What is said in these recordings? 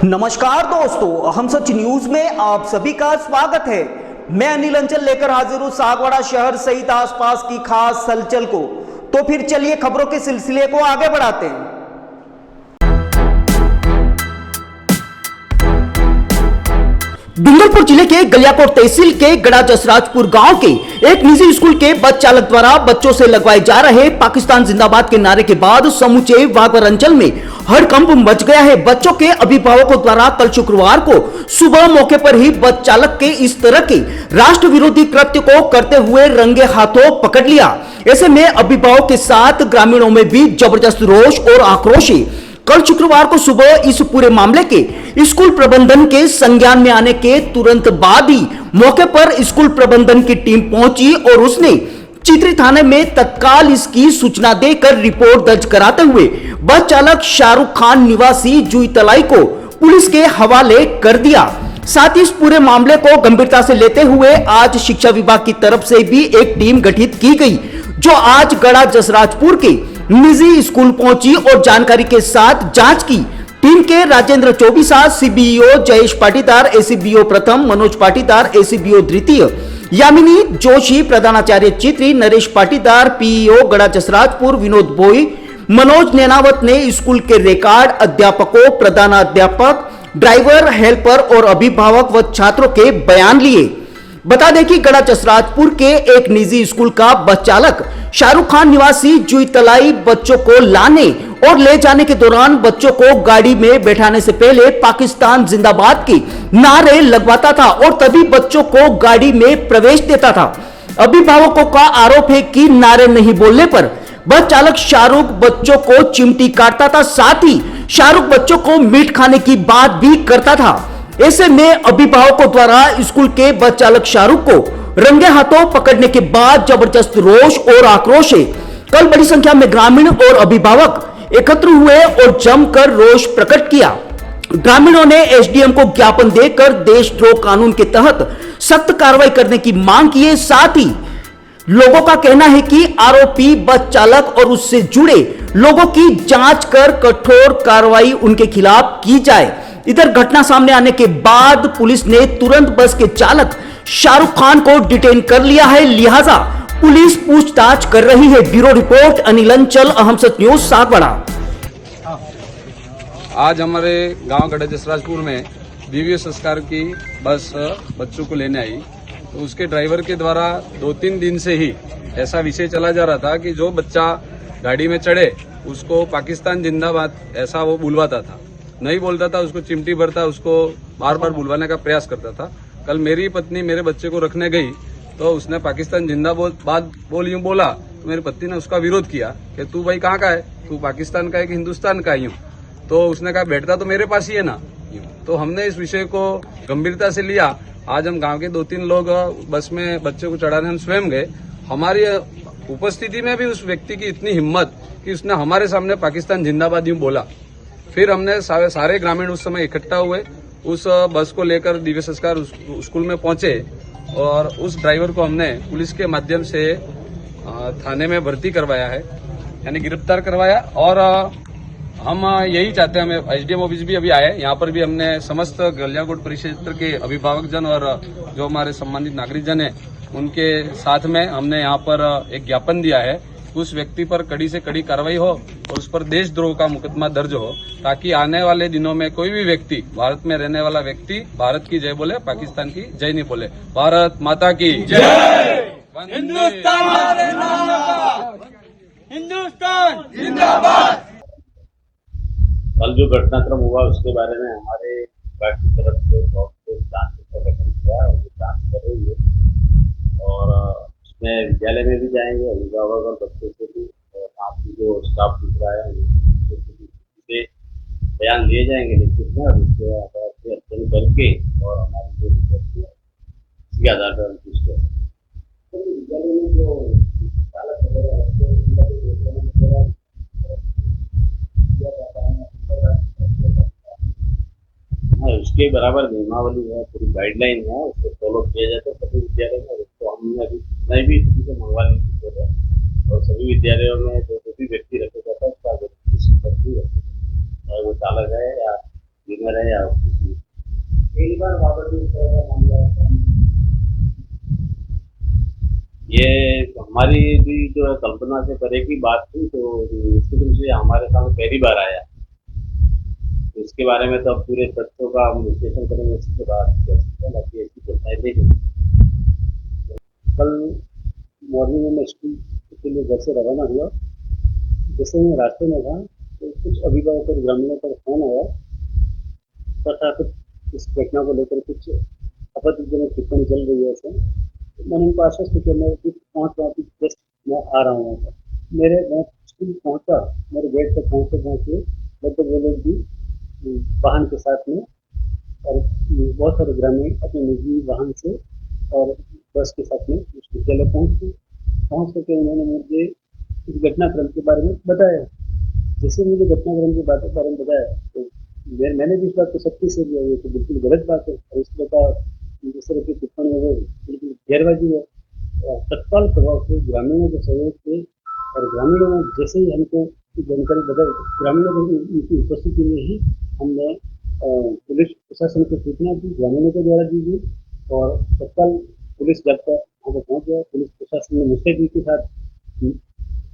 नमस्कार दोस्तों, हम सच न्यूज में आप सभी का स्वागत है। मैं अनिल अंचल लेकर हाजिर हूं सागवाड़ा शहर सहित आसपास की खास हलचल को। तो फिर चलिए खबरों के सिलसिले को आगे बढ़ाते हैं। डूंगरपुर जिले के गलियाकोट तहसील के गड़ा जसराजपुर गांव के एक निजी स्कूल के बस चालक द्वारा बच्चों से लगवाए जा रहे पाकिस्तान जिंदाबाद के नारे के बाद समूचे वागड़ अंचल में हड़कंप मच गया है। बच्चों के अभिभावकों द्वारा कल शुक्रवार को सुबह मौके पर ही बस चालक के इस तरह के राष्ट्र विरोधी कृत्य को करते हुए रंगे हाथों पकड़ लिया। ऐसे में अभिभावक के साथ ग्रामीणों में भी जबरदस्त रोष और आक्रोश है। कल शुक्रवार को सुबह इस पूरे मामले के स्कूल प्रबंधन के संज्ञान में आने के तुरंत बाद ही मौके पर स्कूल प्रबंधन की टीम पहुंची और उसने चित्री थाने में तत्काल इसकी सूचना देकर रिपोर्ट दर्ज कराते हुए बस चालक शाहरुख खान निवासी जुई तलाई को पुलिस के हवाले कर दिया। साथ ही इस पूरे मामले को गंभीरता से लेते हुए आज शिक्षा विभाग की तरफ से भी एक टीम गठित की गई, जो आज गड़ा जसराजपुर के निजी स्कूल पहुंची और जानकारी के साथ जांच की। टीम के राजेंद्र चौबीसा, सीबीओ जयेश पाटीदार, एसीबीओ प्रथम मनोज पाटीदार, एसीबीओ द्वितीय यामिनी जोशी, प्रधानाचार्य चित्री नरेश पाटीदार, पीईओ गड़ा जसराजपुर विनोद बोई, मनोज नैनावत ने स्कूल के रिकॉर्ड, अध्यापकों, प्रधानाध्यापक, ड्राइवर, हेल्पर और अभिभावक व छात्रों के बयान लिए। बता दें कि गड़ा जसराजपुर के एक निजी स्कूल का बस चालक शाहरुख खान निवासी जुई तलाई बच्चों को लाने और ले जाने के दौरान बच्चों को गाड़ी में बैठाने से पहले पाकिस्तान जिंदाबाद के नारे लगवाता था और तभी बच्चों को गाड़ी में प्रवेश देता था। अभिभावकों का आरोप है कि नारे नहीं बोलने पर बस चालक शाहरुख बच्चों को चिमटी काटता था, साथ ही शाहरुख बच्चों को मीट खाने की बात भी करता था। ऐसे में अभिभावकों द्वारा स्कूल के बस चालक शाहरुख को रंगे हाथों पकड़ने के बाद जबरदस्त रोष और आक्रोश है। कल बड़ी संख्या में ग्रामीण और अभिभावक एकत्र हुए और जमकर रोष प्रकट किया। ग्रामीणों ने एसडीएम को ज्ञापन देकर देशद्रोह कानून के तहत सख्त कार्रवाई करने की मांग की है। साथ ही लोगों का कहना है कि आरोपी बस चालक और उससे जुड़े लोगों की जांच कर कठोर कार्रवाई उनके खिलाफ की जाए। इधर घटना सामने आने के बाद पुलिस ने तुरंत बस के चालक शाहरुख खान को डिटेन कर लिया है, लिहाजा पुलिस पूछताछ कर रही है। ब्यूरो रिपोर्ट अनिल अंचल, अहम सच न्यूज सागवाड़ा। आज हमारे गांव गड़ा जसराजपुर में दिव्य संस्कार की बस बच्चों को लेने आई, तो उसके ड्राइवर के द्वारा 2-3 दिन से ही ऐसा विषय चला जा रहा था कि जो बच्चा गाड़ी में चढ़े उसको पाकिस्तान जिंदाबाद ऐसा वो बुलवाता था, नहीं बोलता था, उसको चिमटी भरता, उसको बार बार बुलवाने का प्रयास करता था। कल मेरी पत्नी मेरे बच्चे को रखने गई तो उसने पाकिस्तान जिंदाबाद बोला, तो मेरी पत्नी ने उसका विरोध किया कि तू भाई कहाँ का है, तू पाकिस्तान का है कि हिंदुस्तान का है। तो उसने कहा बैठता तो मेरे पास ही है ना। तो हमने इस विषय को गंभीरता से लिया। आज हम गांव के 2-3 लोग बस में बच्चे को चढ़ाने हम स्वयं गए। हमारी उपस्थिति में भी उस व्यक्ति की इतनी हिम्मत कि उसने हमारे सामने पाकिस्तान जिंदाबाद यूं बोला। फिर हमने सारे ग्रामीण उस समय इकट्ठा हुए, उस बस को लेकर दिव्य संस्कार स्कूल में पहुंचे और उस ड्राइवर को हमने पुलिस के माध्यम से थाने में भर्ती करवाया है, यानी गिरफ्तार करवाया। और हम यही चाहते हैं, हमें एसडीएम ऑफिस भी अभी आए, यहाँ पर भी हमने समस्त गलियाकोट परिक्षेत्र के अभिभावक जन और जो हमारे सम्मानित नागरिक जन है उनके साथ में हमने यहाँ पर एक ज्ञापन दिया है। उस व्यक्ति पर कड़ी से कड़ी कार्रवाई हो और उस पर देशद्रोह का मुकदमा दर्ज हो, ताकि आने वाले दिनों में कोई भी व्यक्ति, भारत में रहने वाला व्यक्ति भारत की जय बोले, पाकिस्तान की जय नहीं बोले। भारत माता की जय, हिंदुस्तान जिंदाबाद। कल जो घटनाक्रम हुआ उसके बारे में हमारे विभाग की तरफ से जांच का गठन किया और वो जांच कर रही है और उसमें विद्यालय में भी जाएंगे, अभिभावक और बच्चों से भी, और आपकी जो स्टाफ दिख रहा है उनसे बयान लिए जाएंगे लिखित में, और उसके आधार से अध्ययन करके और हमारी जो रिपोर्ट है उसके आधार पर हम आगे की कार्रवाई करेंगे। और जो भी हमारे पास जानकारी आएगी उसके आधार पर हम आपको बताएंगे। आज हमारे गांव गड़ा जसराजपुर में दिव्य संस्कार की बस उसके आधार पर हम कुछ करें। तो विद्यालय में जो चालक वगैरह रहते हैं, उनका जो वेतन वगैरह दिया जाता है, हाँ, उसके बराबर नियमावली है, पूरी गाइडलाइन है, उसको फॉलो किया जाता है सभी विद्यालयों में। उसको हमने अभी मैं भी किसी से मंगवाने की सोच है, और सभी विद्यालयों में जो भी व्यक्ति रखा जाता है उसका व्यक्ति करती रखे, चाहे वो चालक है या क्लीनर है या किसी पहली बार वापस इस तरह का मामला है। ये हमारी भी जो कल्पना से परे की बात थी, तो निश्चित रूप से हमारे सामने पहली बार आया। तो इसके बारे में तो अब पूरे तथ्यों का हम विश्लेषण करेंगे, इसके बाद कह सकते हैं, बाकी ऐसी घटनाएं देखेंगे। कल मॉर्निंग में मैं स्कूल के लिए घर से रवाना हुआ। जैसे मैं रास्ते में था तो कुछ अभिभावक और ग्रामीणों पर फोन आया, तथाकथित इस घटना को लेकर कुछ आपत्तिजनक टिप्पणी चल रही है। ऐसे मैंने उनको आश्वस्त किया, मैं पहुँच जस्ट मैं आ रहा हूँ। मैं स्कूल पहुँचा, मेरे गेट तक पहुँचे लगभग वो लोग भी वाहन के साथ में, और बहुत सारे ग्रामीण अपने निजी वाहन से और बस के साथ में उस विद्यालय पहुँच करके उन्होंने मुझे इस घटनाक्रम के बारे में बताया। जैसे मुझे घटनाक्रम के बारे में बताया तो मैंने भी इस बात को सख्ती से लिया, ये तो बिल्कुल गलत बात है, और इस प्रकार जिस तरह की टिप्पणी है वो बिल्कुल गैरवाजिब है। तत्काल प्रभाव से ग्रामीणों के सहयोग से, और ग्रामीणों में जैसे ही हमको जानकारी बताई, ग्रामीणों की उपस्थिति में ही हमने पुलिस प्रशासन को सूचना दी, ग्रामीणों के द्वारा दी गई, और तत्काल पुलिस जब तक वहाँ पर पहुँच गया, पुलिस प्रशासन ने मुस्तैदी के साथ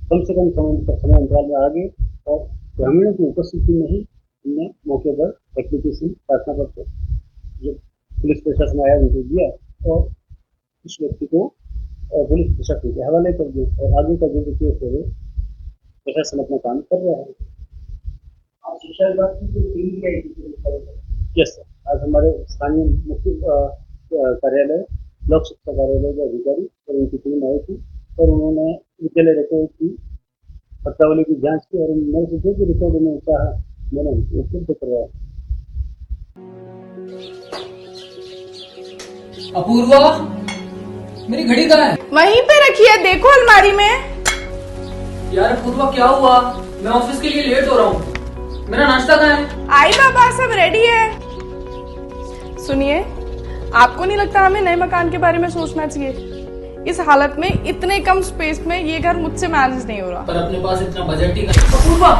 कम से कम समय अंतराल में आ गए, और ग्रामीणों की उपस्थिति में ही हमने मौके पर एप्लीकेशन प्रार्थना पत्र जो पुलिस प्रशासन आया उनको दिया, और उस व्यक्ति को पुलिस प्रशासन के हवाले कर दिया, और आगे का जो केस है प्रशासन अपना काम कर रहा है। शिक्षा विभाग की टीम क्या है? यस सर, आज हमारे स्थानीय मुख्य कार्यालय ब्लॉक शिक्षा कार्यालय के अधिकारी और उनकी टीम आई थी, और उन्होंने विद्यालय रिकॉर्ड की पत्रावली की जांच की, और मेरे से जो भी रिकॉर्ड उन्होंने चाहा मैंने उपलब्ध करवाया। अपूर्वा, मेरी घड़ी कहाँ है? वहीं पे रखी है, देखो अलमारी में। यार अपूर्वा क्या हुआ? मैं ऑफिस के लिए लेट हो रहा हूँ। मेरा नाश्ता कहाँ है? आई बाबा, सब रेडी है। सुनिए, आपको नहीं लगता हमें नए मकान के बारे में सोचना चाहिए? इस हालत में इतने कम स्पेस में ये घर मुझसे मैनेज नहीं हो रहा। पर अपने पास इतना बजट ही नहीं। अपूर्वा,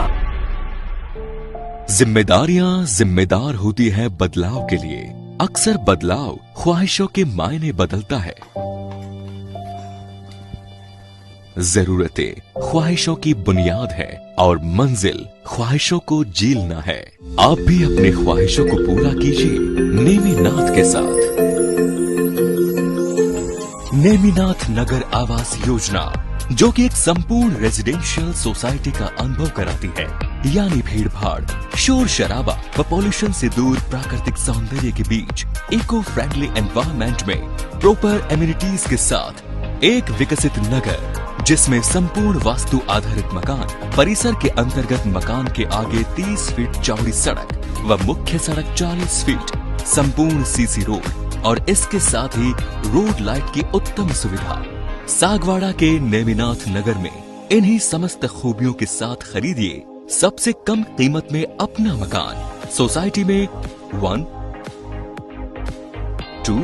जिम्मेदारियां जिम्मेदार होती है बदलाव के लिए। अक्सर बदलाव ख्वाहिशों के मायने बदलता है। जरूरतें ख्वाहिशों की बुनियाद है, और मंजिल ख्वाहिशों को जीलना है। आप भी अपनी ख्वाहिशों को पूरा कीजिए नेमीनाथ के साथ। नेमीनाथ नगर आवास योजना, जो कि एक संपूर्ण रेजिडेंशियल सोसाइटी का अनुभव कराती है, यानी भीड़ भाड़, शोर शराबा व पॉल्यूशन से दूर प्राकृतिक सौंदर्य के बीच इको फ्रेंडली एनवायरनमेंट में प्रॉपर एमिनिटीज के साथ एक विकसित नगर, जिसमें संपूर्ण वास्तु आधारित मकान, परिसर के अंतर्गत मकान के आगे 30 फीट चौड़ी सड़क व मुख्य सड़क 40 फीट, संपूर्ण सीसी रोड, और इसके साथ ही रोड लाइट की उत्तम सुविधा। सागवाड़ा के नेमिनाथ नगर में इन्हीं समस्त खूबियों के साथ खरीदिए सबसे कम कीमत में अपना मकान। सोसाइटी में 1, 2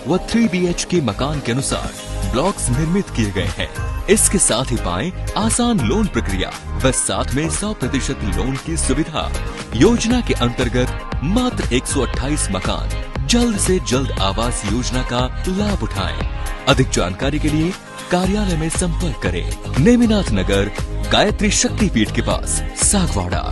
व 3 BHK मकान के अनुसार ब्लॉक्स निर्मित किए गए हैं। इसके साथ ही पाएं आसान लोन प्रक्रिया व साथ में 100% लोन की सुविधा। योजना के अंतर्गत मात्र 128 मकान जल्द से जल्द आवास योजना का लाभ उठाएं। अधिक जानकारी के लिए कार्यालय में संपर्क करें। नेमिनाथ नगर, गायत्री शक्तिपीठ के पास, सागवाड़ा।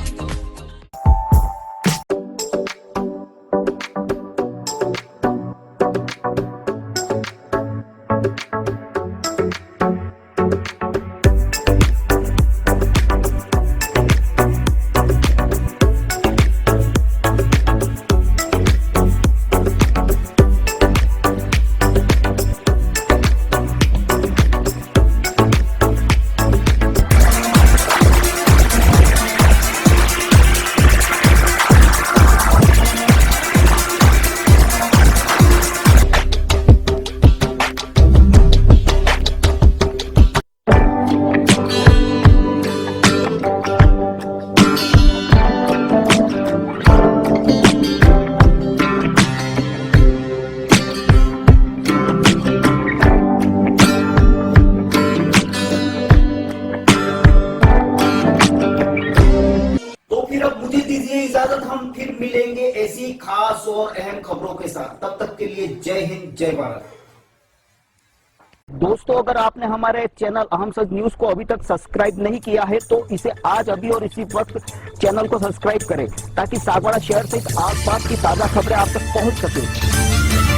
खबरों के साथ। तब तक के लिए जय हिंद, जय भारत। दोस्तों, अगर आपने हमारे चैनल अहम सच न्यूज को अभी तक सब्सक्राइब नहीं किया है तो इसे आज अभी और इसी वक्त चैनल को सब्सक्राइब करें ताकि सागवाड़ा शहर से आसपास की ताजा खबरें आप तक पहुंच सके।